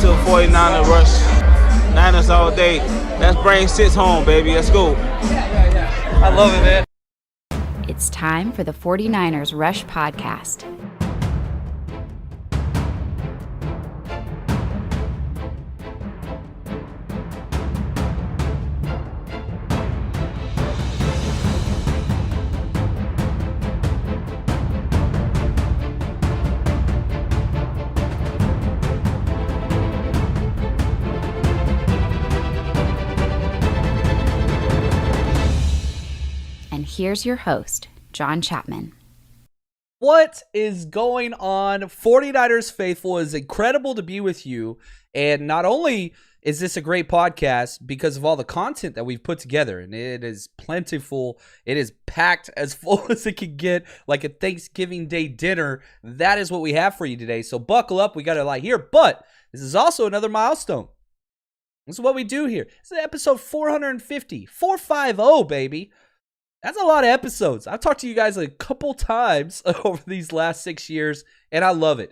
to a 49er rush. Niners all day. Let's bring 6 home, baby. Let's go. I love it, man. It's time for the 49ers Rush Podcast. And here's your host, John Chapman. What is going on, 49ers faithful? It is incredible to be with you. And not only is this a great podcast because of all the content that we've put together, and it is plentiful, it is packed as full as it can get, like a Thanksgiving Day dinner. That is what we have for you today. So buckle up, we got a lot here. But this is also another milestone. This is what we do here. This is episode 450, 450, baby. That's a lot of episodes. I've talked to you guys a couple times over these last 6 years, and I love it.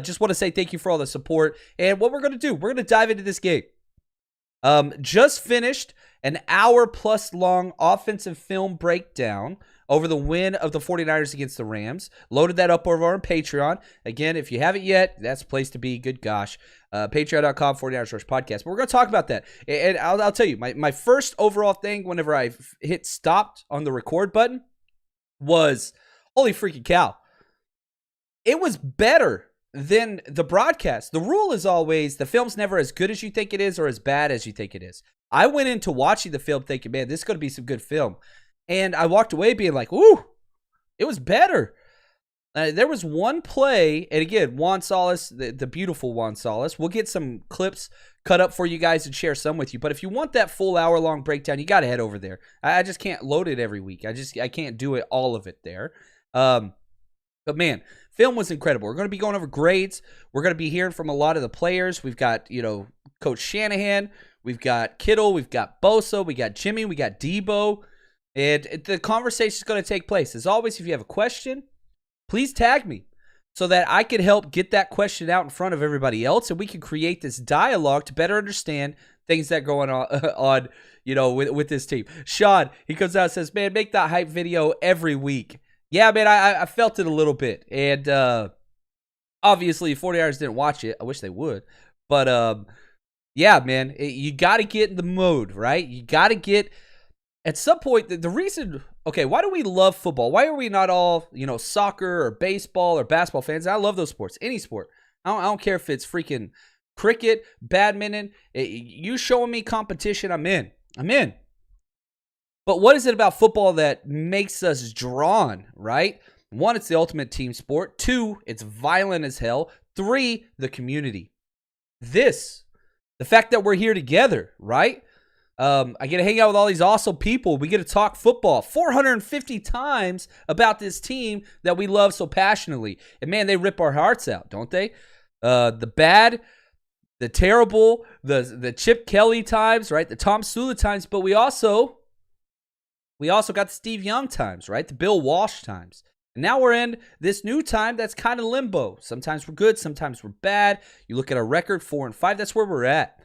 Just want to say thank you for all the support. And what we're going to do, we're going to dive into this game. Just finished an hour-plus long offensive film breakdown over the win of the 49ers against the Rams. Loaded that up over on Patreon. Again, if you haven't yet, that's the place to be. Good gosh. Patreon.com, 49ers Rush Podcast. But we're going to talk about that. And I'll tell you, my first overall thing whenever I hit stopped on the record button was, holy freaking cow. It was better than the broadcast. The rule is always the film's never as good as you think it is or as bad as you think it is. I went into watching the film thinking, man, this is going to be some good film. And I walked away being like, ooh, it was better. There was one play, and again, Juan Solis, the beautiful Juan Solis. We'll get some clips cut up for you guys and share some with you. But if you want that full hour-long breakdown, you got to head over there. I just can't load it every week. I can't do it, all of it there. But man, film was incredible. We're going to be going over grades. We're going to be hearing from a lot of the players. We've got, Coach Shanahan. We've got Kittle. We've got Bosa. We got Jimmy. We got Debo. And the conversation is going to take place. As always, if you have a question, please tag me so that I can help get that question out in front of everybody else, and we can create this dialogue to better understand things that are going on with this team. Sean, he comes out and says, man, make that hype video every week. Yeah, man, I felt it a little bit. And obviously, 49ers didn't watch it. I wish they would. But, yeah, man, you got to get in the mode, right? You got to get... At some point, the reason, okay, why do we love football? Why are we not all, soccer or baseball or basketball fans? I love those sports, any sport. I don't care if it's freaking cricket, badminton. You showing me competition, I'm in. But what is it about football that makes us drawn, right? 1, it's the ultimate team sport. 2, it's violent as hell. 3, the community. The fact that we're here together, right? I get to hang out with all these awesome people. We get to talk football 450 times about this team that we love so passionately. And man, they rip our hearts out, don't they? The bad, the terrible, the Chip Kelly times, right? The Tom Sula times, but we also got the Steve Young times, right? The Bill Walsh times. And now we're in this new time that's kind of limbo. Sometimes we're good, sometimes we're bad. You look at our record, 4-5, that's where we're at.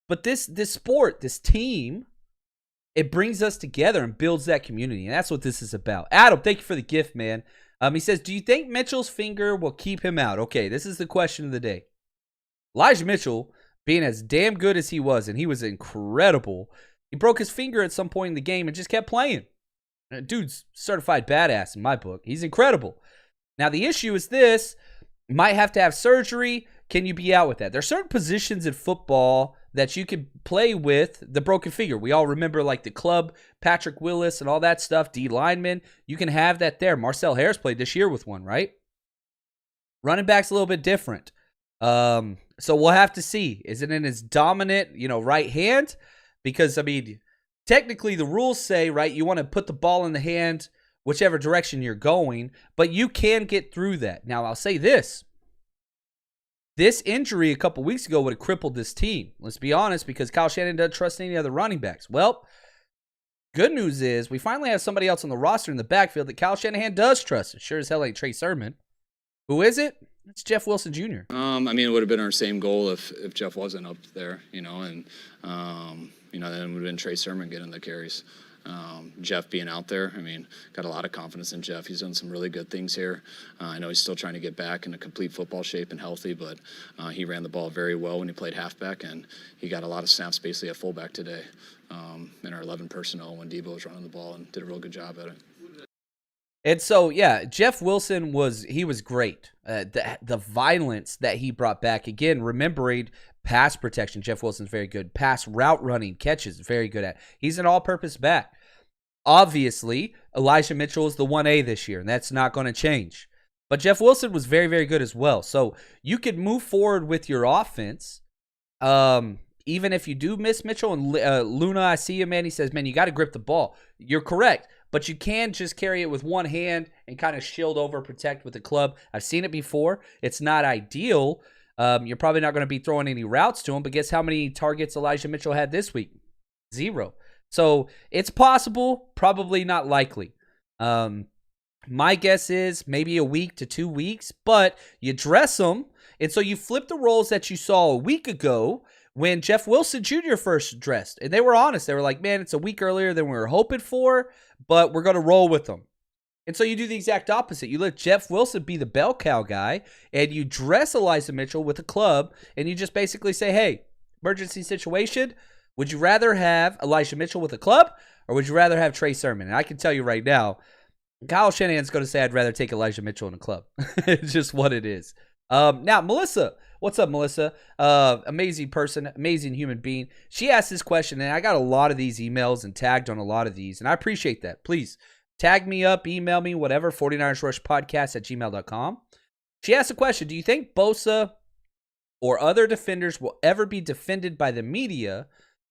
But this sport, this team, it brings us together and builds that community. And that's what this is about. Adam, thank you for the gift, man. He says, do you think Mitchell's finger will keep him out? Okay, this is the question of the day. Elijah Mitchell, being as damn good as he was, and he was incredible, he broke his finger at some point in the game and just kept playing. Dude's certified badass in my book. He's incredible. Now, the issue is this. Might have to have surgery. Can you be out with that? There are certain positions in football that you can play with the broken finger. We all remember like the club, Patrick Willis and all that stuff, D lineman. You can have that there. Marcel Harris played this year with one, right? Running back's a little bit different. So we'll have to see. Is it in his dominant, right hand? Because, technically the rules say, right, you want to put the ball in the hand whichever direction you're going, but you can get through that. Now, I'll say this. This injury a couple weeks ago would have crippled this team. Let's be honest, because Kyle Shanahan doesn't trust any other running backs. Well, good news is we finally have somebody else on the roster in the backfield that Kyle Shanahan does trust. It sure as hell ain't Trey Sermon. Who is it? It's Jeff Wilson Jr. I mean, it would have been our same goal if Jeff wasn't up there, and then it would have been Trey Sermon getting the carries. Jeff being out there, I mean, got a lot of confidence in Jeff. He's done some really good things here. I know he's still trying to get back into complete football shape and healthy, but he ran the ball very well when he played halfback, and he got a lot of snaps basically at fullback today in our 11 personnel when Debo was running the ball and did a real good job at it. And so, yeah, Jeff Wilson was great. The violence that he brought back, again, remembering pass protection, Jeff Wilson's very good. Pass route running, catches, very good at. He's an all-purpose back. Obviously, Elijah Mitchell is the 1A this year, and that's not going to change. But Jeff Wilson was very, very good as well. So you could move forward with your offense, even if you do miss Mitchell. And Luna, I see you, man. He says, man, you got to grip the ball. You're correct. But you can just carry it with one hand and kind of shield over, protect with the club. I've seen it before. It's not ideal. You're probably not going to be throwing any routes to him, but guess how many targets Elijah Mitchell had this week? 0. So it's possible, probably not likely. My guess is maybe a week to 2 weeks, but you dress them. And so you flip the roles that you saw a week ago when Jeff Wilson Jr. first dressed. And they were honest. They were like, man, it's a week earlier than we were hoping for, but we're going to roll with them. And so you do the exact opposite. You let Jeff Wilson be the bell cow guy, and you dress Elijah Mitchell with a club, and you just basically say, hey, emergency situation, would you rather have Elijah Mitchell with a club, or would you rather have Trey Sermon? And I can tell you right now, Kyle Shanahan's going to say I'd rather take Elijah Mitchell in a club. It's just what it is. Now, Melissa. What's up, Melissa? Amazing person, amazing human being. She asked this question, and I got a lot of these emails and tagged on a lot of these, and I appreciate that. Please tag me up, email me, whatever, 49ersrushpodcast@gmail.com. She asked a question, do you think Bosa or other defenders will ever be defended by the media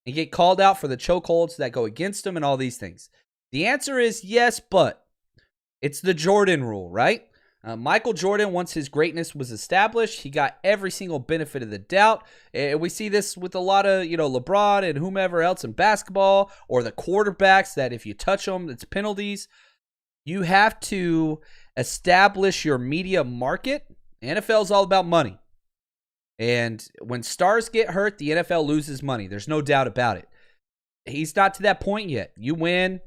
and get called out for the chokeholds that go against them and all these things? The answer is yes, but it's the Jordan rule, right? Michael Jordan, once his greatness was established, he got every single benefit of the doubt. And we see this with a lot of, LeBron and whomever else in basketball, or the quarterbacks that if you touch them, it's penalties. You have to establish your media market. NFL is all about money. And when stars get hurt, the NFL loses money. There's no doubt about it. He's not to that point yet. You win,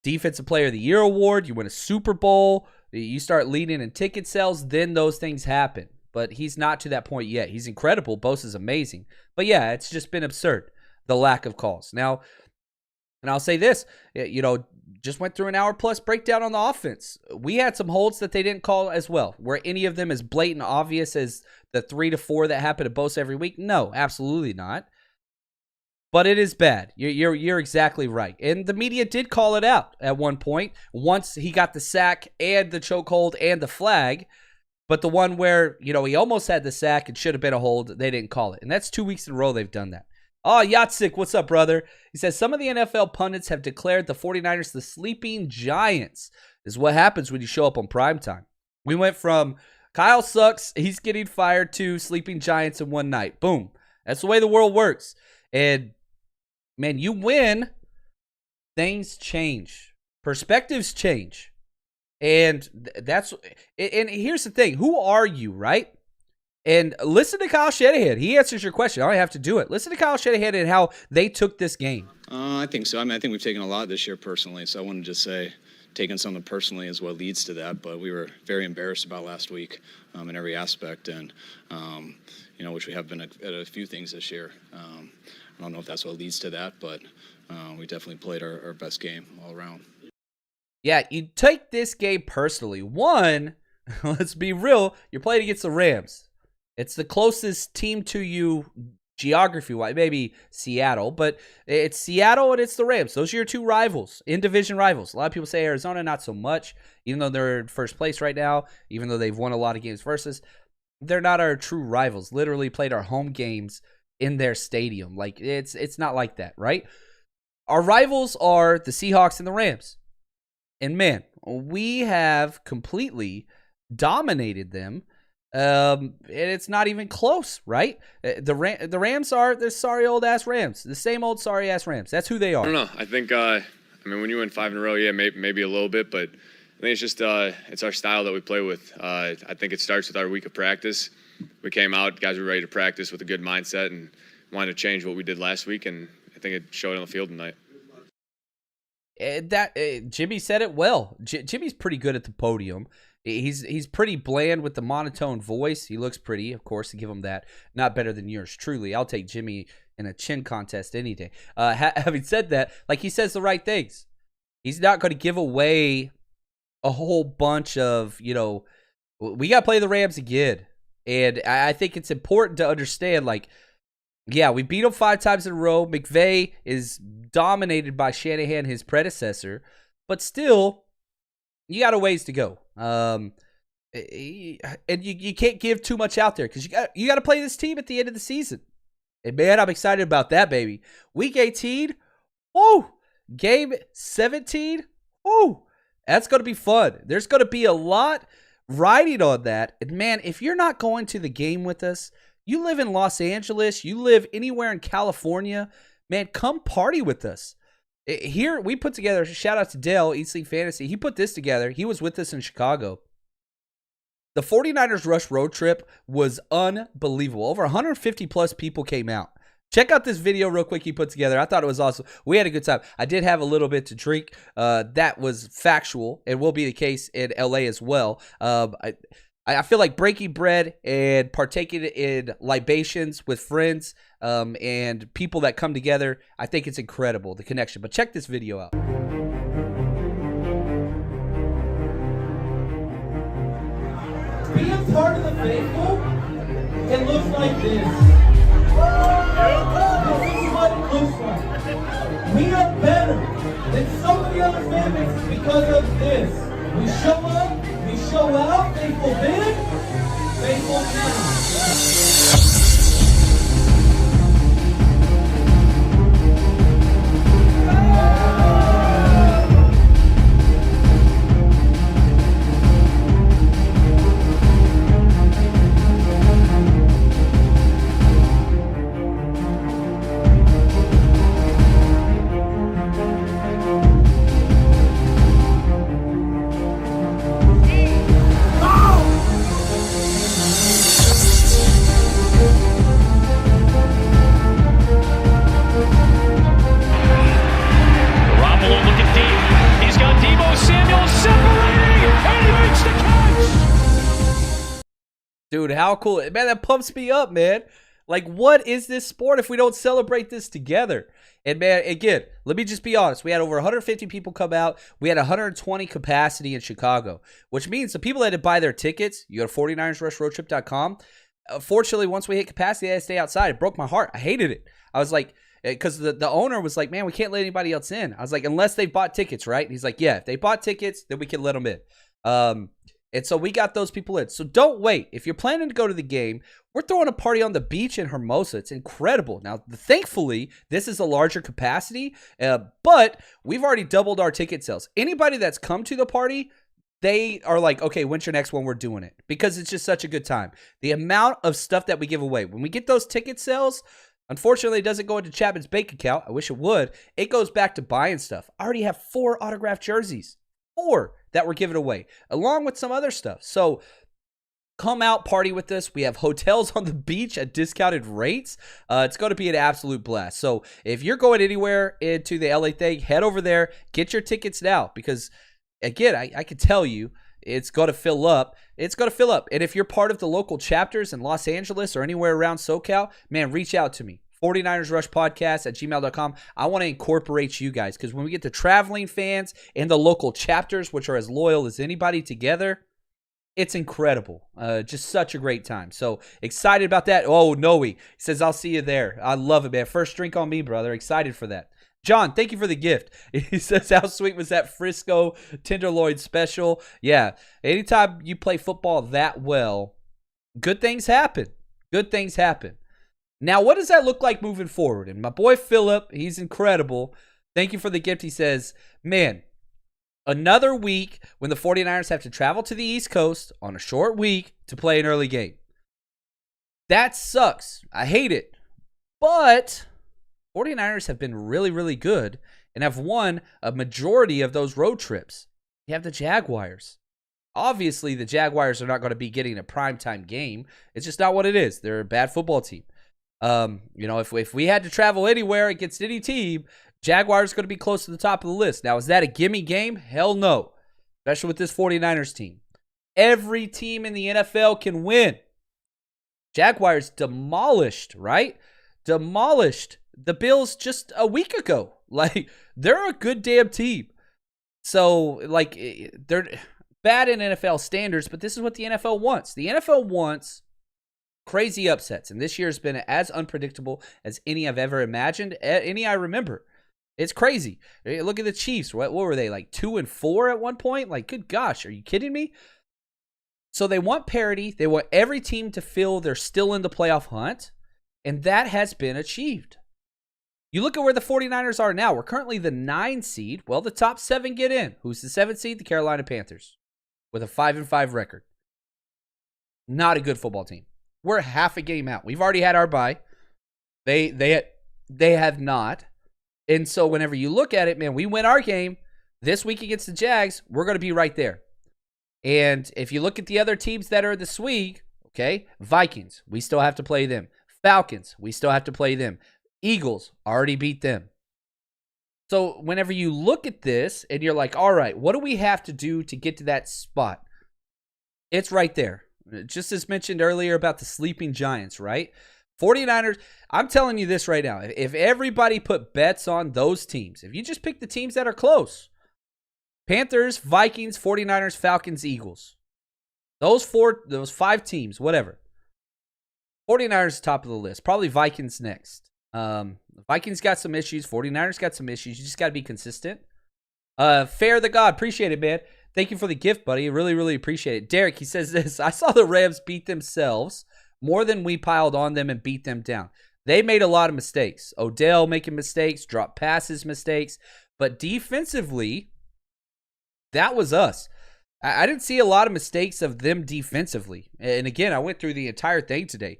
Defensive Player of the Year award, you win a Super Bowl, you start leading in ticket sales, then those things happen. But he's not to that point yet. He's incredible. Bosa's amazing. But yeah, it's just been absurd, the lack of calls. Now, and I'll say this, just went through an hour-plus breakdown on the offense. We had some holds that they didn't call as well. Were any of them as blatant obvious as the 3 to 4 that happen to Bosa every week? No, absolutely not. But it is bad. You're exactly right. And the media did call it out at one point once he got the sack and the chokehold and the flag. But the one where, he almost had the sack, it should have been a hold, they didn't call it. And that's 2 weeks in a row they've done that. Oh, Yatsik, what's up, brother? He says, some of the NFL pundits have declared the 49ers the sleeping giants. This is what happens when you show up on primetime. We went from Kyle sucks, he's getting fired, to sleeping giants in one night. Boom. That's the way the world works. And man, you win, things change. Perspectives change. And and here's the thing. Who are you, right? And listen to Kyle Shanahan. He answers your question. I don't have to do it. Listen to Kyle Shanahan and how they took this game. I think so. I think we've taken a lot this year personally. So I want to just say taking something personally is what leads to that. But we were very embarrassed about last week in every aspect. And, which we have been at a few things this year. I don't know if that's what leads to that, but we definitely played our best game all around. Yeah, you take this game personally. One, let's be real, you're playing against the Rams. It's the closest team to you geography-wise, maybe Seattle, but it's Seattle and it's the Rams. Those are your two rivals, in-division rivals. A lot of people say Arizona, not so much, even though they're in first place right now, even though they've won a lot of games versus. They're not our true rivals. Literally played our home games in their stadium. Like, it's not like that, right? Our rivals are the Seahawks and the Rams. And man, we have completely dominated them. And it's not even close, right? The Rams are the sorry old ass Rams. The same old sorry ass Rams. That's who they are. I don't know. I think when you win 5 in a row, yeah, maybe a little bit, but think it's just it's our style that we play with. I think it starts with our week of practice. We came out, guys were ready to practice with a good mindset and wanted to change what we did last week, and I think it showed on the field tonight. Jimmy said it well. Jimmy's pretty good at the podium. He's pretty bland with the monotone voice. He looks pretty, of course, to give him that. Not better than yours, truly. I'll take Jimmy in a chin contest any day. Having said that, like, he says the right things. He's not going to give away a whole bunch of, we got to play the Rams again. And I think it's important to understand, like, yeah, we beat them 5 times in a row. McVay is dominated by Shanahan, his predecessor. But still, you got a ways to go. And you can't give too much out there because you got to play this team at the end of the season. And, man, I'm excited about that, baby. Week 18, whoa. Game 17, whoa. That's going to be fun. There's going to be a lot riding on that. And, man, if you're not going to the game with us, you live in Los Angeles, you live anywhere in California, man, come party with us. Here, we put together, shout out to Dale, East League Fantasy. He put this together. He was with us in Chicago. The 49ers Rush road trip was unbelievable. Over 150-plus people came out. Check out this video real quick he put together. I thought it was awesome. We had a good time. I did have a little bit to drink. That was factual and will be the case in LA as well. I feel like breaking bread and partaking in libations with friends and people that come together, I think it's incredible, the connection. But check this video out. Being part of the faithful, it looks like this. This is what it looks like. We are better than so many other families because of this. We show up, we show out, faithful then, faithful now. Dude, how cool. Man, that pumps me up, man. Like, what is this sport if we don't celebrate this together? And, man, again, let me just be honest. We had over 150 people come out. We had 120 capacity in Chicago, which means the people that had to buy their tickets, you go to 49ersrushroadtrip.com. Fortunately, once we hit capacity, I had to stay outside. It broke my heart. I hated it. I was like, because the owner was like, man, we can't let anybody else in. I was like, unless they bought tickets, right? And he's like, yeah, if they bought tickets, then we can let them in. And so we got those people in. So don't wait. If you're planning to go to the game, we're throwing a party on the beach in Hermosa. It's incredible. Now, thankfully, this is a larger capacity, but we've already doubled our ticket sales. Anybody that's come to the party, they are like, okay, when's your next one? We're doing it. Because it's just such a good time. The amount of stuff that we give away. When we get those ticket sales, unfortunately, it doesn't go into Chapman's bank account. I wish it would. It goes back to buying stuff. I already have 4 autographed jerseys. 4 that were given away, along with some other stuff. So come out, party with us. We have hotels on the beach at discounted rates. It's going to be an absolute blast. So if you're going anywhere into the LA thing, head over there. Get your tickets now because, again, I can tell you, it's going to fill up. It's going to fill up. And if you're part of the local chapters in Los Angeles or anywhere around SoCal, man, reach out to me. 49ers Rush Podcast at gmail.com. I want to incorporate you guys because when we get the traveling fans and the local chapters, which are as loyal as anybody together, it's incredible. Just such a great time. So excited about that. Oh, Noe. He says, I'll see you there. I love it, man. First drink on me, brother. Excited for that. John, thank you for the gift. He says, how sweet was that Frisco Tenderloin special? Yeah. Anytime you play football that well, good things happen. Good things happen. Now, what does that look like moving forward? And my boy Philip, he's incredible. Thank you for the gift. He says, man, another week when the 49ers have to travel to the East Coast on a short week to play an early game. That sucks. I hate it. But 49ers have been really, really good and have won a majority of those road trips. You have the Jaguars. Obviously, the Jaguars are not going to be getting a primetime game. It's just not what it is. They're a bad football team. If we had to travel anywhere against any team, Jaguars going to be close to the top of the list. Now, is that a gimme game? Hell no. Especially with this 49ers team. Every team in the NFL can win. Jaguars demolished, right? Demolished the Bills just a week ago. Like, they're a good damn team. So, like, they're bad in NFL standards, but this is what the NFL wants. The NFL wants crazy upsets, and this year has been as unpredictable as any I've ever imagined, any I remember. It's crazy. Look at the Chiefs. What were they, like 2-4 at one point? Like, good gosh, are you kidding me? So they want parity. They want every team to feel they're still in the playoff hunt, and that has been achieved. You look at where the 49ers are now. We're currently the 9 seed. Well, the top 7 get in. Who's the 7th seed? The Carolina Panthers with a 5-5 record. Not a good football team. We're half a game out. We've already had our bye. They have not. And so whenever you look at it, man, we win our game this week against the Jags, we're going to be right there. And if you look at the other teams that are this week, okay, Vikings, we still have to play them. Falcons, we still have to play them. Eagles, already beat them. So whenever you look at this and you're like, all right, what do we have to do to get to that spot? It's right there. Just as mentioned earlier about the sleeping giants, right? 49ers, I'm telling you this right now. If everybody put bets on those teams, if you just pick the teams that are close, Panthers, Vikings, 49ers, Falcons, Eagles. Those 5 teams, whatever. 49ers top of the list. Probably Vikings next. Vikings got some issues. 49ers got some issues. You just got to be consistent. Fair the God. Appreciate it, man. Thank you for the gift, buddy. Really, really appreciate it. Derek, he says this. I saw the Rams beat themselves more than we piled on them and beat them down. They made a lot of mistakes. Odell making mistakes, drop passes mistakes. But defensively, that was us. I didn't see a lot of mistakes of them defensively. And again, I went through the entire thing today.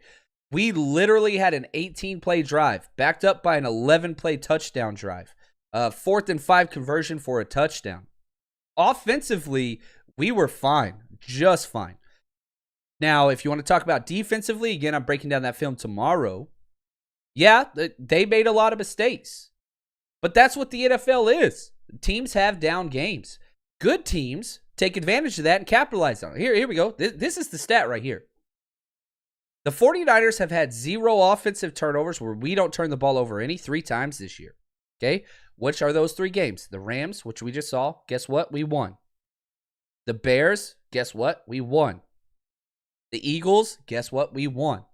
We literally had an 18-play drive backed up by an 11-play touchdown drive. 4th and 5 conversion for a touchdown. Offensively, we were fine. Just fine. Now, if you want to talk about defensively, again, I'm breaking down that film tomorrow. Yeah, they made a lot of mistakes. But that's what the NFL is. Teams have down games. Good teams take advantage of that and capitalize on it. Here we go. This is the stat right here. The 49ers have had 0 offensive turnovers where we don't turn the ball over any 3 times this year. Okay? Which are those 3 games? The Rams, which we just saw. Guess what? We won. The Bears, guess what? We won. The Eagles, guess what? We won.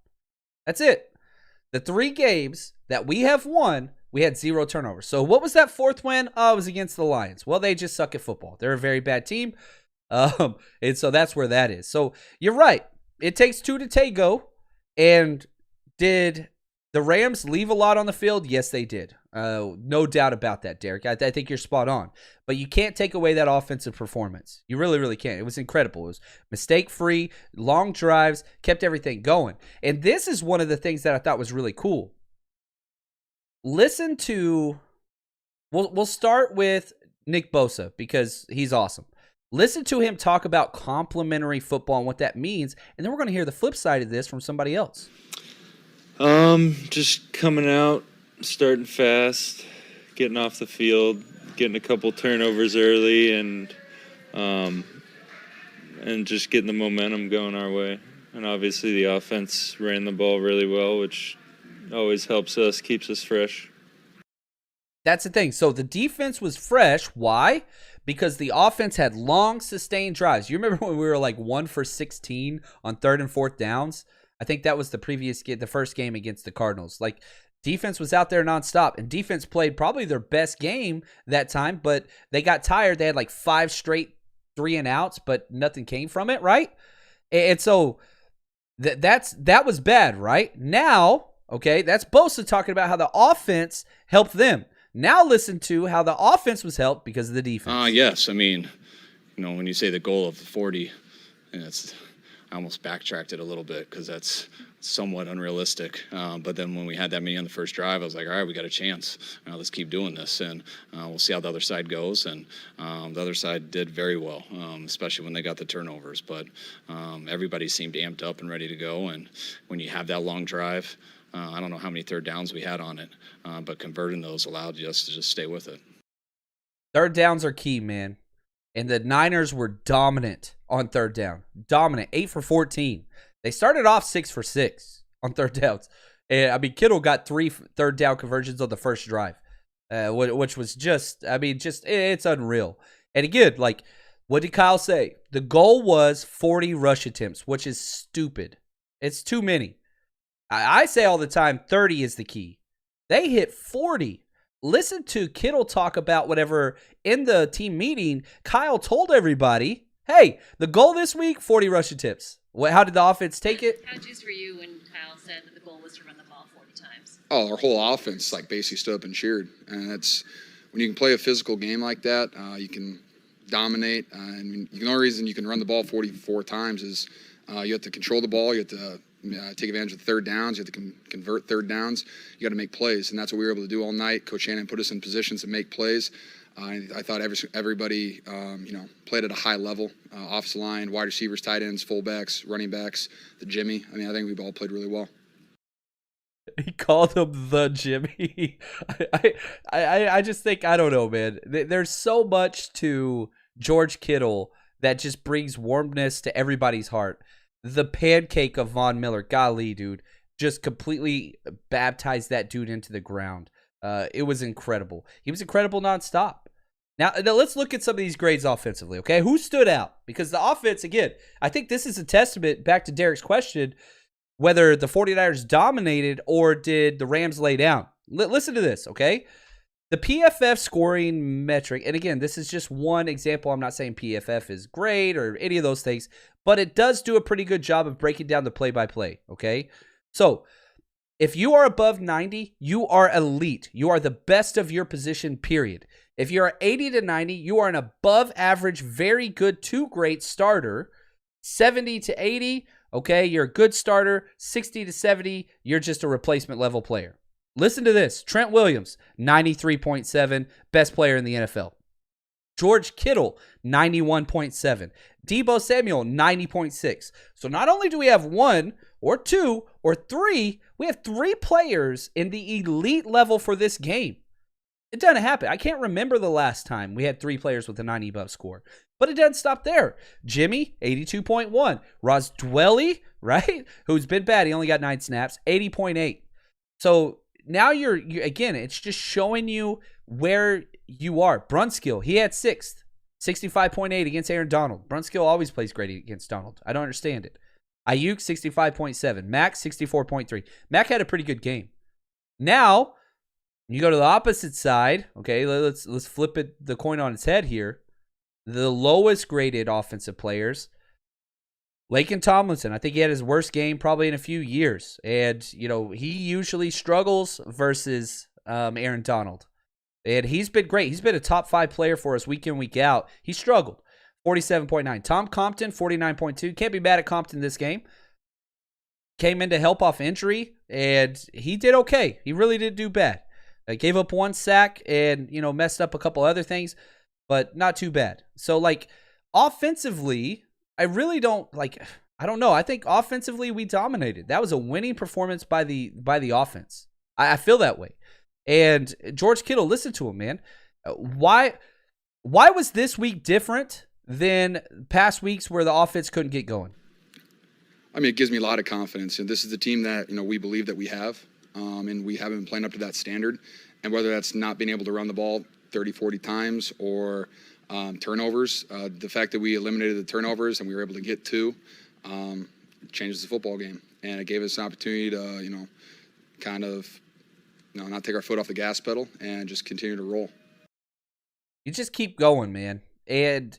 That's it. The 3 games that we have won, we had 0 turnovers. So what was that 4th win? Oh, it was against the Lions. Well, they just suck at football. They're a very bad team. And so that's where that is. So you're right. It takes 2 to tango. And did the Rams leave a lot on the field? Yes, they did. No doubt about that, Derek. I think you're spot on. But you can't take away that offensive performance. You really, really can't. It was incredible. It was mistake-free, long drives, kept everything going. And this is one of the things that I thought was really cool. Listen to, we'll start with Nick Bosa because he's awesome. Listen to him talk about complimentary football and what that means, and then we're going to hear the flip side of this from somebody else. Just coming out, starting fast, getting off the field, getting a couple turnovers early, and just getting the momentum going our way. And obviously the offense ran the ball really well, which always helps us, keeps us fresh. That's the thing. So the defense was fresh. Why? Because the offense had long, sustained drives. You remember when we were like 1 for 16 on 3rd and 4th downs? I think that was the first game against the Cardinals. Like, defense was out there nonstop, and defense played probably their best game that time, but they got tired. They had like 5 straight 3-and-outs, but nothing came from it, right? And so that was bad, right? Now, okay, that's Bosa talking about how the offense helped them. Now listen to how the offense was helped because of the defense. Yes. I mean, when you say the goal of the 40, and I almost backtracked it a little bit because that's somewhat unrealistic. But then when we had that many on the first drive, I was like, all right, we got a chance. Let's keep doing this, and we'll see how the other side goes. And the other side did very well, especially when they got the turnovers. But everybody seemed amped up and ready to go. And when you have that long drive, I don't know how many third downs we had on it, but converting those allowed us to just stay with it. Third downs are key, man. And the Niners were dominant on third down. Dominant. 8 for 14. They started off 6 for 6 on third downs. And, I mean, Kittle got 3 third down conversions on the first drive, which was just, it's unreal. And again, like, what did Kyle say? The goal was 40 rush attempts, which is stupid. It's too many. I say all the time, 30 is the key. They hit 40. Listen to Kittle talk about whatever in the team meeting. Kyle told everybody, hey, the goal this week, 40 rush attempts. How did the offense take it? How juiced were you when Kyle said that the goal was to run the ball 40 times? Oh, our whole offense basically stood up and cheered. And that's when you can play a physical game like that, you can dominate. And the only reason you can run the ball 44 times is you have to control the ball. You have to take advantage of the third downs. You have to convert third downs. You got to make plays, and that's what we were able to do all night. Coach Shannon put us in positions to make plays. I thought everybody, played at a high level. Offensive line, wide receivers, tight ends, fullbacks, running backs, the Jimmy. I think we all played really well. He called him the Jimmy. I just think, I don't know, man. There's so much to George Kittle that just brings warmness to everybody's heart. The pancake of Von Miller, golly, dude, just completely baptized that dude into the ground. It was incredible. He was incredible nonstop. Now, let's look at some of these grades offensively, okay? Who stood out? Because the offense, again, I think this is a testament, back to Derek's question, whether the 49ers dominated or did the Rams lay down. Listen to this, okay? The PFF scoring metric, and again, this is just one example. I'm not saying PFF is great or any of those things, but it does do a pretty good job of breaking down the play-by-play, okay? So, if you are above 90, you are elite. You are the best of your position, period. If you are 80 to 90, you are an above average, very good to great starter. 70 to 80, okay, you're a good starter. 60 to 70, you're just a replacement level player. Listen to this. Trent Williams, 93.7, best player in the NFL. George Kittle, 91.7. Debo Samuel, 90.6. So not only do we have 1 or 2 or 3, we have 3 players in the elite level for this game. It doesn't happen. I can't remember the last time we had 3 players with a 90 above score. But it doesn't stop there. Jimmy, 82.1. Ross Dwelly, right, who's been bad. He only got 9 snaps, 80.8. So now you're again, it's just showing you where you are. Brunskill, he had 6th, 65.8 against Aaron Donald. Brunskill always plays great against Donald. I don't understand it. Ayuk, 65.7. Mac, 64.3. Mac had a pretty good game. Now, you go to the opposite side. Okay, let's flip the coin on its head here. The lowest graded offensive players, Laken Tomlinson. I think he had his worst game probably in a few years. And, he usually struggles versus Aaron Donald. And he's been great. He's been a top 5 player for us week in, week out. He struggled. 47.9. Tom Compton, 49.2. Can't be mad at Compton this game. Came in to help off injury, and he did okay. He really did do bad. Gave up 1 sack and, messed up a couple other things, but not too bad. So, offensively, I really don't, I don't know. I think offensively we dominated. That was a winning performance by the offense. I feel that way. And George Kittle, listen to him, man. Why was this week different than past weeks where the offense couldn't get going? It gives me a lot of confidence. And this is the team that, we believe that we have. And we haven't been playing up to that standard. And whether that's not being able to run the ball 30, 40 times or turnovers, the fact that we eliminated the turnovers and we were able to get 2 changes the football game. And it gave us an opportunity to, not take our foot off the gas pedal and just continue to roll. You just keep going, man. And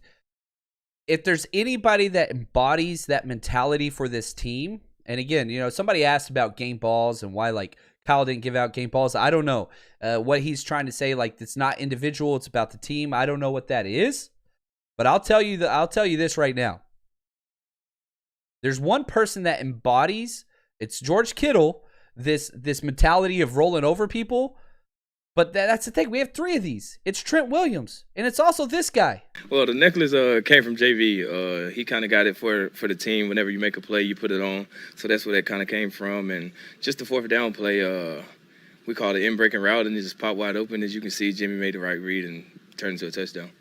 if there's anybody that embodies that mentality for this team, and again, somebody asked about game balls and why Kyle didn't give out game balls. I don't know what he's trying to say. It's not individual; it's about the team. I don't know what that is, but I'll tell you this right now. There's one person that embodies It's George Kittle, this mentality of rolling over people. But that's the thing. We have 3 of these. It's Trent Williams, and it's also this guy. Well, the necklace came from JV. He kind of got it for the team. Whenever you make a play, you put it on. So that's where that kind of came from. And just the 4th down play, we called it in-breaking route, and it just popped wide open. As you can see, Jimmy made the right read and turned into a touchdown.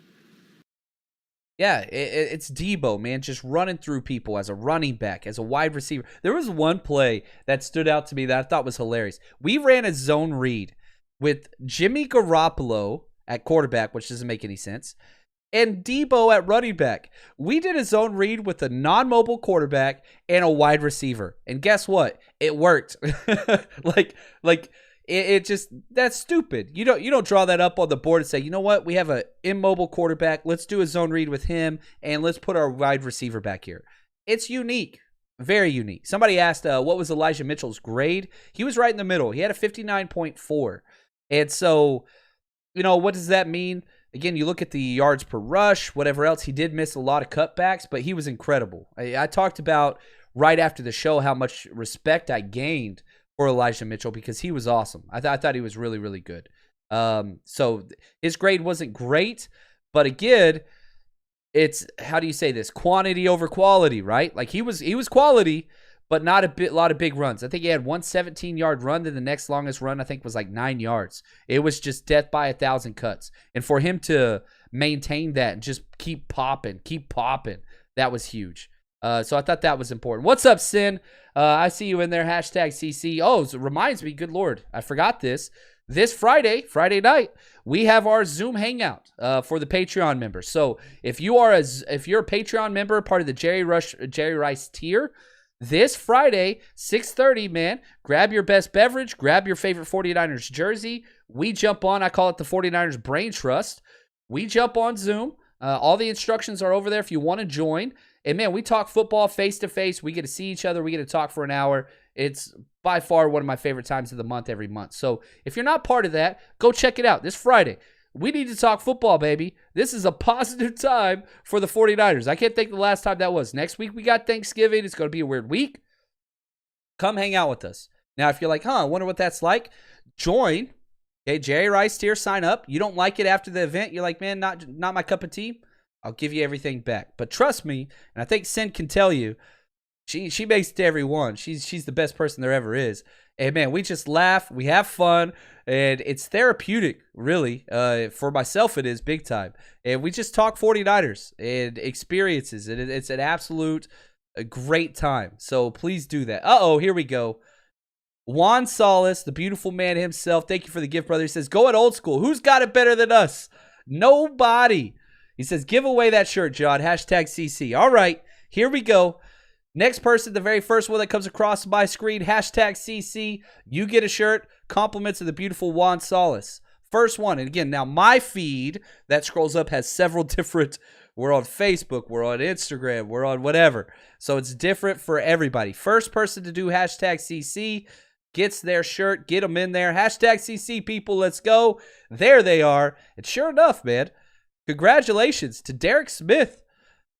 Yeah, it's Debo, man, just running through people as a running back, as a wide receiver. There was one play that stood out to me that I thought was hilarious. We ran a zone read with Jimmy Garoppolo at quarterback, which doesn't make any sense, and Debo at running back. We did a zone read with a non-mobile quarterback and a wide receiver. And guess what? It worked. It just, that's stupid. You don't draw that up on the board and say, you know what? We have an immobile quarterback. Let's do a zone read with him, and let's put our wide receiver back here. It's unique. Very unique. Somebody asked, what was Elijah Mitchell's grade? He was right in the middle. He had a 59.4. And so, what does that mean? Again, you look at the yards per rush, whatever else. He did miss a lot of cutbacks, but he was incredible. I talked about right after the show how much respect I gained for Elijah Mitchell because he was awesome. I thought he was really, really good. So his grade wasn't great, but again, it's, how do you say this? Quantity over quality, right? Like he was quality, but not a lot of big runs. I think he had one 17-yard run, then the next longest run I think was like 9 yards. It was just death by 1,000 cuts. And for him to maintain that and just keep popping, that was huge. So I thought that was important. What's up, Sin? I see you in there. #CC. Oh, it reminds me, good Lord, I forgot this. This Friday night, we have our Zoom hangout for the Patreon members. So if you're a Patreon member, part of the Jerry Rice tier, this Friday, 6:30, man, grab your best beverage, grab your favorite 49ers jersey. We jump on, I call it the 49ers Brain Trust. We jump on Zoom. All the instructions are over there if you want to join. And, man, we talk football face-to-face. We get to see each other. We get to talk for an hour. It's by far one of my favorite times of the month every month. So if you're not part of that, go check it out this Friday. We need to talk football, baby. This is a positive time for the 49ers. I can't think the last time that was. Next week we got Thanksgiving. It's going to be a weird week. Come hang out with us. Now, if you're like, I wonder what that's like, join. Okay, Jerry Rice tier, sign up. You don't like it after the event. You're like, man, not my cup of tea. I'll give you everything back. But trust me, and I think Sin can tell you, she makes it to every one. She's the best person there ever is. And, man, we just laugh. We have fun. And it's therapeutic, really. For myself, it is big time. And we just talk 49ers and experiences. And it's an absolute great time. So please do that. Here we go. Juan Solis, the beautiful man himself. Thank you for the gift, brother. He says, go at old school. Who's got it better than us? Nobody. He says, give away that shirt, John. #CC. All right, here we go. Next person, the very first one that comes across my screen, #CC. You get a shirt. Compliments of the beautiful Juan Solis. First one. And again, now my feed that scrolls up has several different. We're on Facebook. We're on Instagram. We're on whatever. So it's different for everybody. First person to do #CC gets their shirt. Get them in there. #CC, people. Let's go. There they are. And sure enough, man. Congratulations to Derek Smith.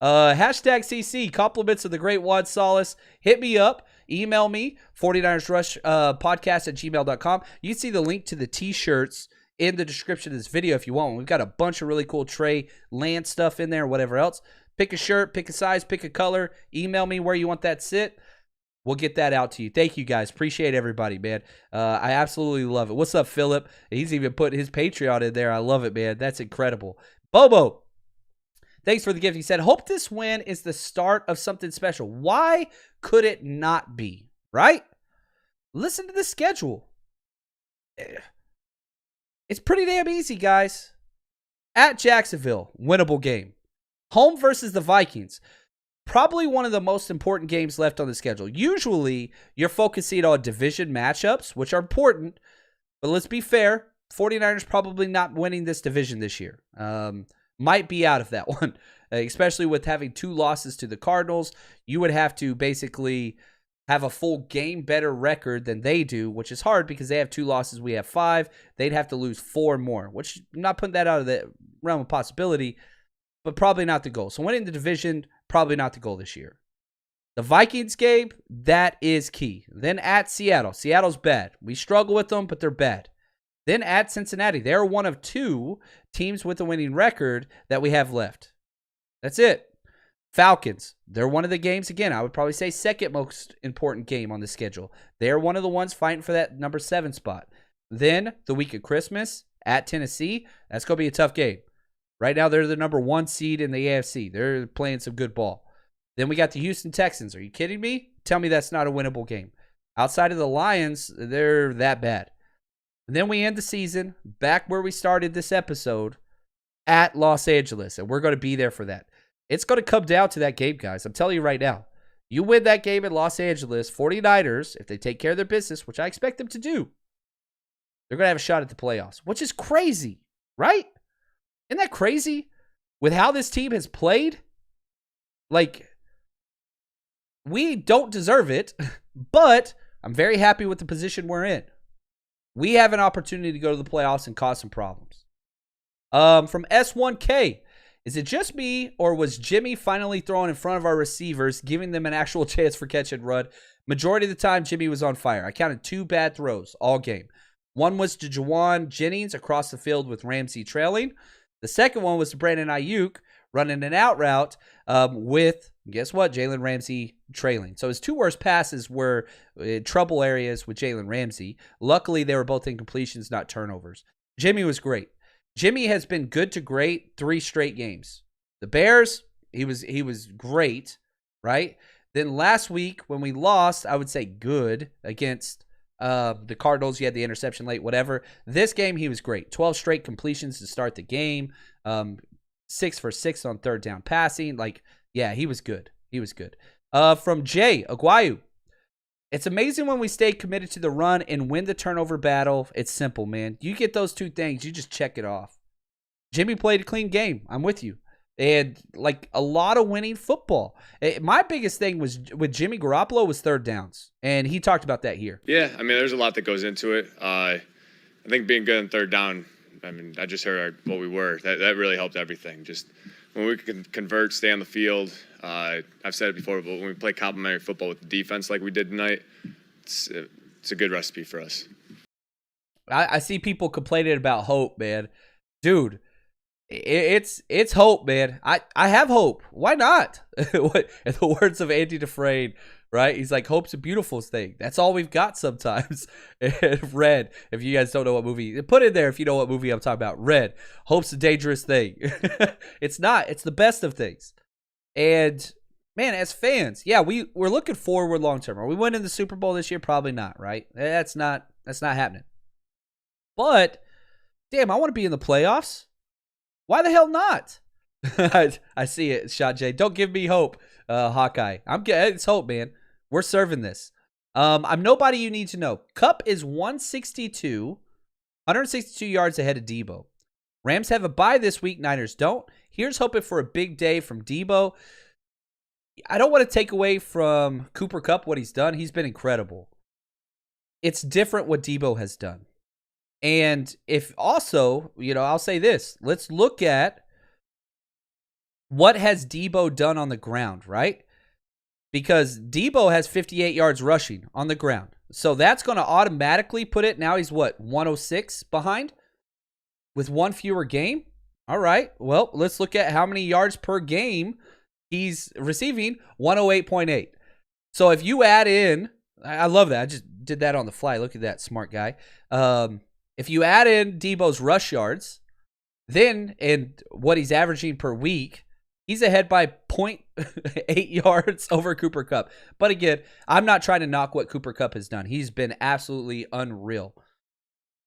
#CC, compliments of the great Juan Solis. Hit me up. Email me, 49ersRushPodcast@gmail.com. You can see the link to the t-shirts in the description of this video if you want. We've got a bunch of really cool Trey Lance stuff in there, whatever else. Pick a shirt, pick a size, pick a color. Email me where you want that sit. We'll get that out to you. Thank you, guys. Appreciate everybody, man. I absolutely love it. What's up, Philip? He's even put his Patreon in there. I love it, man. That's incredible. Bobo, thanks for the gift. He said, hope this win is the start of something special. Why could it not be, right? Listen to the schedule. It's pretty damn easy, guys. At Jacksonville, winnable game. Home versus the Vikings. Probably one of the most important games left on the schedule. Usually, you're focusing on division matchups, which are important. But let's be fair. 49ers probably not winning this division this year. Might be out of that one, especially with having 2 losses to the Cardinals. You would have to basically have a full game better record than they do, which is hard because they have 2 losses. We have 5. They'd have to lose 4 more, which I'm not putting that out of the realm of possibility, but probably not the goal. So winning the division, probably not the goal this year. The Vikings game, that is key. Then at Seattle. Seattle's bad. We struggle with them, but they're bad. Then at Cincinnati. They're one of 2 teams with a winning record that we have left. That's it. Falcons. They're one of the games, again, I would probably say second most important game on the schedule. They're one of the ones fighting for that number 7 spot. Then the week of Christmas at Tennessee. That's going to be a tough game. Right now, they're the number 1 seed in the AFC. They're playing some good ball. Then we got the Houston Texans. Are you kidding me? Tell me that's not a winnable game. Outside of the Lions, they're that bad. And then we end the season back where we started this episode at Los Angeles, and we're going to be there for that. It's going to come down to that game, guys. I'm telling you right now. You win that game in Los Angeles, 49ers, if they take care of their business, which I expect them to do, they're going to have a shot at the playoffs, which is crazy, right? Isn't that crazy? With how this team has played, like, we don't deserve it, but I'm very happy with the position we're in. We have an opportunity to go to the playoffs and cause some problems. From S1K, is it just me, or was Jimmy finally thrown in front of our receivers, giving them an actual chance for catch and run? Majority of the time, Jimmy was on fire. I counted 2 bad throws all game. One was to Juwan Jennings across the field with Ramsey trailing. The second one was to Brandon Ayuk running an out route with, guess what, Jalen Ramsey trailing. So his 2 worst passes were trouble areas with Jalen Ramsey. Luckily, they were both incompletions, not turnovers. Jimmy was great. Jimmy has been good to great 3 straight games. The Bears, he was great, right? Then last week when we lost, I would say good against the Cardinals. He had the interception late, whatever. This game, he was great. 12 straight completions to start the game. 6 for 6 on third down passing. Like, yeah, he was good. He was good. From Jay Aguayu. It's amazing when we stay committed to the run and win the turnover battle. It's simple, man. You get those 2 things, you just check it off. Jimmy played a clean game. I'm with you. And, like, a lot of winning football. My biggest thing was with Jimmy Garoppolo was third downs. And he talked about that here. Yeah, I mean, there's a lot that goes into it. I think being good on third down, I mean, I just heard what we were. That really helped everything. Just when we can convert, stay on the field. I've said it before, but when we play complementary football with the defense like we did tonight, it's a good recipe for us. I see people complaining about hope, man. Dude, it's hope, man. I have hope. Why not? In the words of Andy Dufresne, right? He's like, hope's a beautiful thing. That's all we've got sometimes. Red, if you guys don't know what movie, put it there if you know what movie I'm talking about. Red, hope's a dangerous thing. It's not. It's the best of things. And, man, as fans, yeah, we're looking forward long term. Are we winning the Super Bowl this year? Probably not, right? That's not happening. But, damn, I want to be in the playoffs. Why the hell not? I see it, Shot J. Don't give me hope, Hawkeye. It's hope, man. We're serving this. I'm nobody you need to know. Kupp is 162 yards ahead of Debo. Rams have a bye this week. Niners don't. Here's hoping for a big day from Debo. I don't want to take away from Cooper Kupp what he's done. He's been incredible. It's different what Debo has done. And if also, I'll say this. Let's look at what has Debo done on the ground, right? Because Debo has 58 yards rushing on the ground. So that's going to automatically put it, now he's 106 behind with 1 fewer game? All right, well, let's look at how many yards per game he's receiving, 108.8. So if you add in, I love that. I just did that on the fly. Look at that, smart guy. If you add in Debo's rush yards, then and what he's averaging per week, he's ahead by 0.8 yards over Cooper Kupp. But again, I'm not trying to knock what Cooper Kupp has done. He's been absolutely unreal.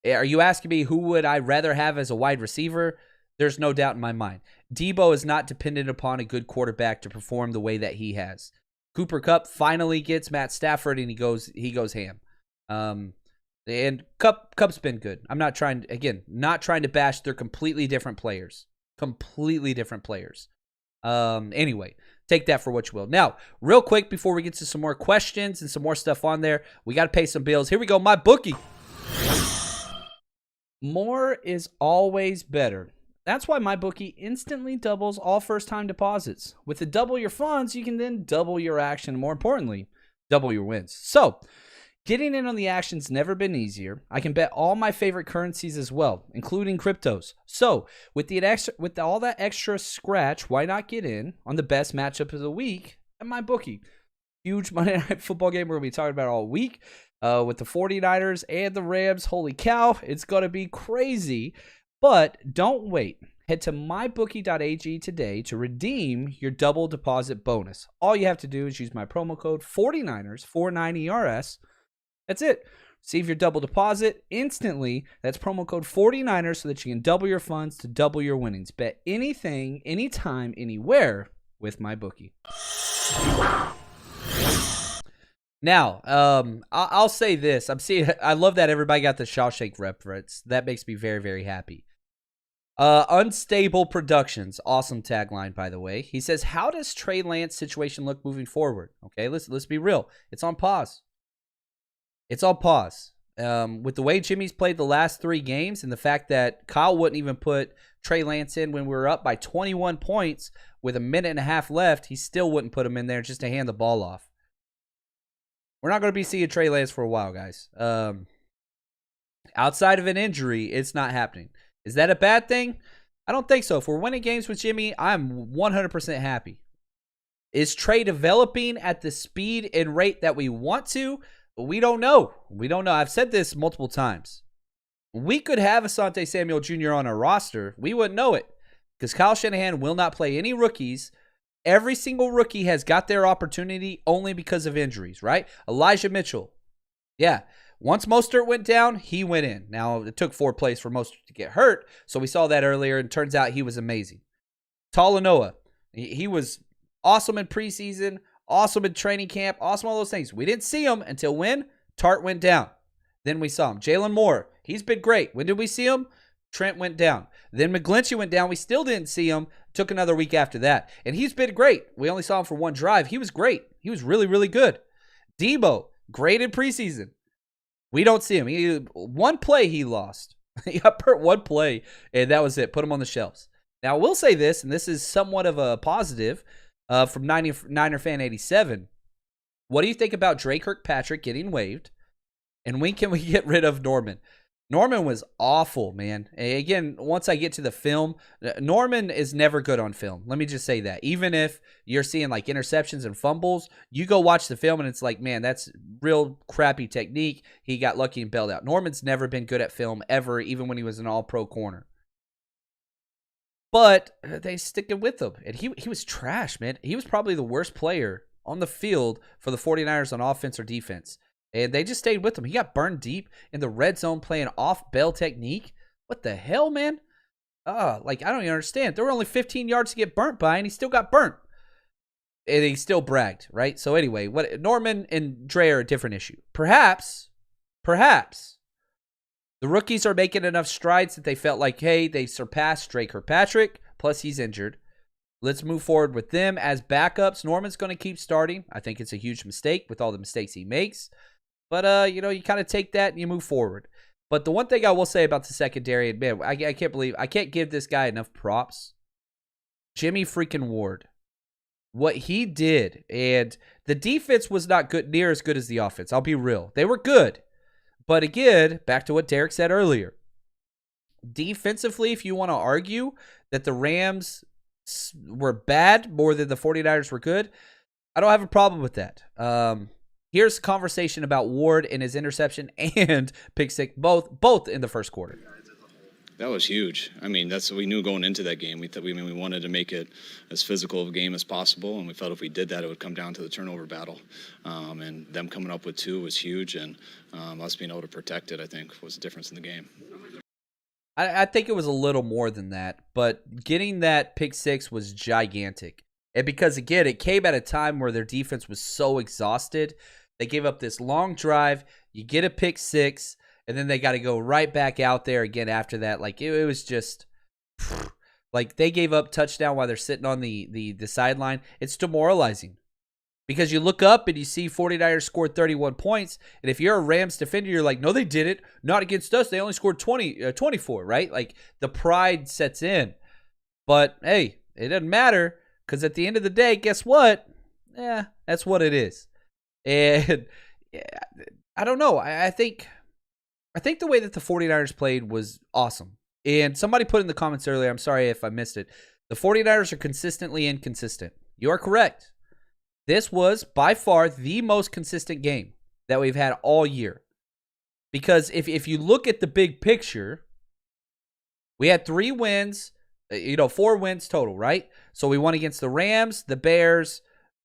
Are you asking me who would I rather have as a wide receiver? There's no doubt in my mind. Debo is not dependent upon a good quarterback to perform the way that he has. Cooper Kupp finally gets Matt Stafford and he goes ham. And Kupp's been good. I'm not trying to bash. They're completely different players. Anyway, take that for what you will. Now, real quick before we get to some more questions and some more stuff on there, we got to pay some bills. Here we go. My bookie. More is always better. That's why MyBookie instantly doubles all first-time deposits. With the double your funds, you can then double your action. More importantly, double your wins. So, getting in on the action's never been easier. I can bet all my favorite currencies as well, including cryptos. So, with all that extra scratch, why not get in on the best matchup of the week at MyBookie? Huge Monday Night Football game we're going to be talking about all week with the 49ers and the Rams. Holy cow, it's going to be crazy. But don't wait. Head to mybookie.ag today to redeem your double deposit bonus. All you have to do is use my promo code 49ers, 49ERS. That's it. Receive your double deposit instantly. That's promo code 49ers so that you can double your funds to double your winnings. Bet anything, anytime, anywhere with MyBookie. Now, I'll say this. I love that everybody got the Shawshank reference. That makes me very, very happy. Unstable Productions. Awesome tagline, by the way. He says, how does Trey Lance situation look moving forward? Okay, let's be real. It's on pause. It's on pause. With the way Jimmy's played the last 3 games and the fact that Kyle wouldn't even put Trey Lance in when we were up by 21 points with a minute and a half left, he still wouldn't put him in there just to hand the ball off. We're not going to be seeing Trey Lance for a while, guys. Outside of an injury, it's not happening. Is that a bad thing? I don't think so. If we're winning games with Jimmy, I'm 100% happy. Is Trey developing at the speed and rate that we want to? We don't know. We don't know. I've said this multiple times. We could have Asante Samuel Jr. on our roster. We wouldn't know it because Kyle Shanahan will not play any rookies. Every single rookie has got their opportunity only because of injuries, right? Elijah Mitchell. Yeah. Once Mostert went down, he went in. Now, it took 4 plays for Mostert to get hurt, so we saw that earlier, and turns out he was amazing. Talanoa. He was awesome in preseason, awesome in training camp, awesome all those things. We didn't see him until when Tart went down. Then we saw him. Jalen Moore, he's been great. When did we see him? Trent went down. Then McGlinchey went down. We still didn't see him. Took another week after that. And he's been great. We only saw him for 1 drive. He was great. He was really, really good. Debo, great in preseason. We don't see him. 1 play he lost. He got hurt 1 play, and that was it. Put him on the shelves. Now, we'll say this, and this is somewhat of a positive from Niner Fan 87. What do you think about Dre Kirkpatrick getting waived? And when can we get rid of Norman? Norman was awful, man. Again, once I get to the film, Norman is never good on film. Let me just say that. Even if you're seeing like interceptions and fumbles, you go watch the film and it's like, man, that's real crappy technique. He got lucky and bailed out. Norman's never been good at film ever, even when he was an all-pro corner. But they stick it with him. And he was trash, man. He was probably the worst player on the field for the 49ers on offense or defense. And they just stayed with him. He got burned deep in the red zone playing off-bell technique. What the hell, man? I don't even understand. There were only 15 yards to get burnt by, and he still got burnt. And he still bragged, right? So anyway, Norman and Dre are a different issue. Perhaps, the rookies are making enough strides that they felt like, hey, they surpassed Dre Kirkpatrick, plus he's injured. Let's move forward with them as backups. Norman's going to keep starting. I think it's a huge mistake with all the mistakes he makes. But, you kind of take that and you move forward. But the one thing I will say about the secondary, and man, I can't give this guy enough props. Jimmy freaking Ward. What he did, and the defense was not near as good as the offense. I'll be real. They were good. But again, back to what Derek said earlier. Defensively, if you want to argue that the Rams were bad more than the 49ers were good, I don't have a problem with that. Here's a conversation about Ward and his interception and pick six, both in the first quarter. That was huge. I mean, that's what we knew going into that game. We wanted to make it as physical of a game as possible, and we felt if we did that, it would come down to the turnover battle. And them coming up with 2 was huge, and us being able to protect it, I think, was the difference in the game. I think it was a little more than that, but getting that pick 6 was gigantic. And because, again, it came at a time where their defense was so exhausted. They gave up this long drive. You get a pick 6, and then they got to go right back out there again after that. Like, it was just like they gave up touchdown while they're sitting on the sideline. It's demoralizing. Because you look up and you see 49ers scored 31 points. And if you're a Rams defender, you're like, no, they didn't. Not against us. They only scored 24, right? Like the pride sets in. But hey, it doesn't matter because at the end of the day, guess what? Yeah, that's what it is. And I don't know. I think the way that the 49ers played was awesome. And somebody put in the comments earlier, I'm sorry if I missed it, the 49ers are consistently inconsistent. You are correct. This was by far the most consistent game that we've had all year. Because if you look at the big picture, we had 3 wins, 4 wins total, right? So we won against the Rams, the Bears,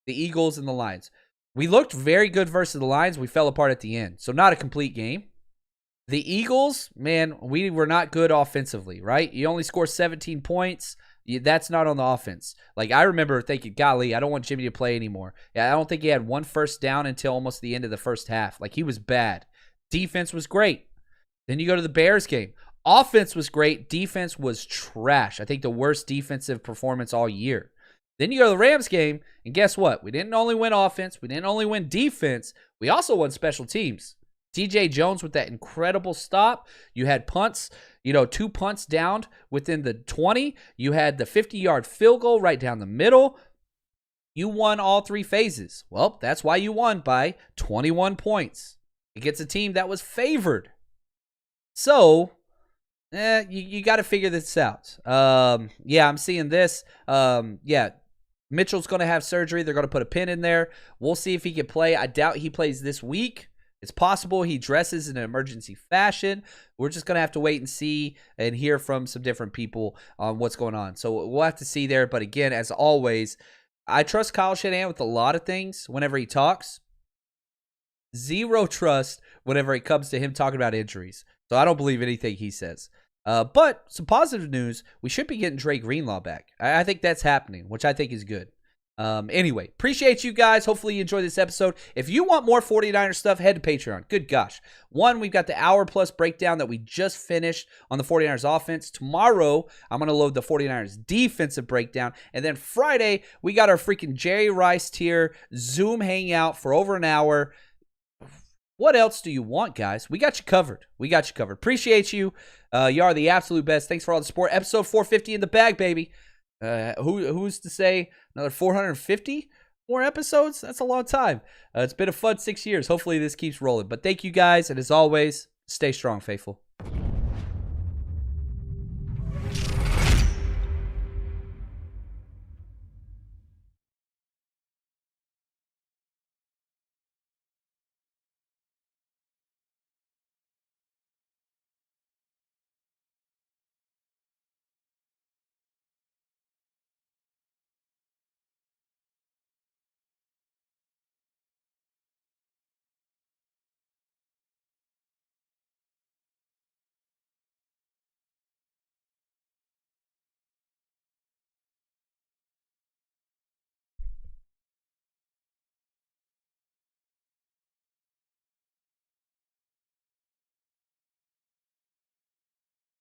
the Eagles, and the Lions. We looked very good versus the Lions. We fell apart at the end. So not a complete game. The Eagles, man, we were not good offensively, right? You only score 17 points. That's not on the offense. Like, I remember thinking, golly, I don't want Jimmy to play anymore. Yeah, I don't think he had 1 first down until almost the end of the first half. Like, he was bad. Defense was great. Then you go to the Bears game. Offense was great. Defense was trash. I think the worst defensive performance all year. Then you go to the Rams game, and guess what? We didn't only win offense. We didn't only win defense. We also won special teams. TJ Jones with that incredible stop. You had punts, 2 punts down within the 20. You had the 50-yard field goal right down the middle. You won all 3 phases. Well, that's why you won by 21 points against a team that was favored. So, you got to figure this out. I'm seeing this. Mitchell's going to have surgery. They're going to put a pin in there. We'll see if he can play. I doubt he plays this week. It's possible he dresses in an emergency fashion. We're just going to have to wait and see and hear from some different people on what's going on. So we'll have to see there. But again, as always, I trust Kyle Shanahan with a lot of things whenever he talks. Zero trust whenever it comes to him talking about injuries. So I don't believe anything he says. But some positive news, we should be getting Dre Greenlaw back. I think that's happening, which I think is good. Anyway, appreciate you guys. Hopefully you enjoyed this episode. If you want more 49er stuff, head to Patreon. Good gosh. We've got the hour-plus breakdown that we just finished on the 49ers offense. Tomorrow, I'm going to load the 49ers defensive breakdown. And then Friday, we got our freaking Jerry Rice tier Zoom hangout for over an hour. What else do you want, guys? We got you covered. Appreciate you. You are the absolute best. Thanks for all the support. Episode 450 in the bag, baby. Who's to say another 450 more episodes? That's a long time. It's been a fun 6 years. Hopefully this keeps rolling. But thank you guys, and as always, stay strong, faithful.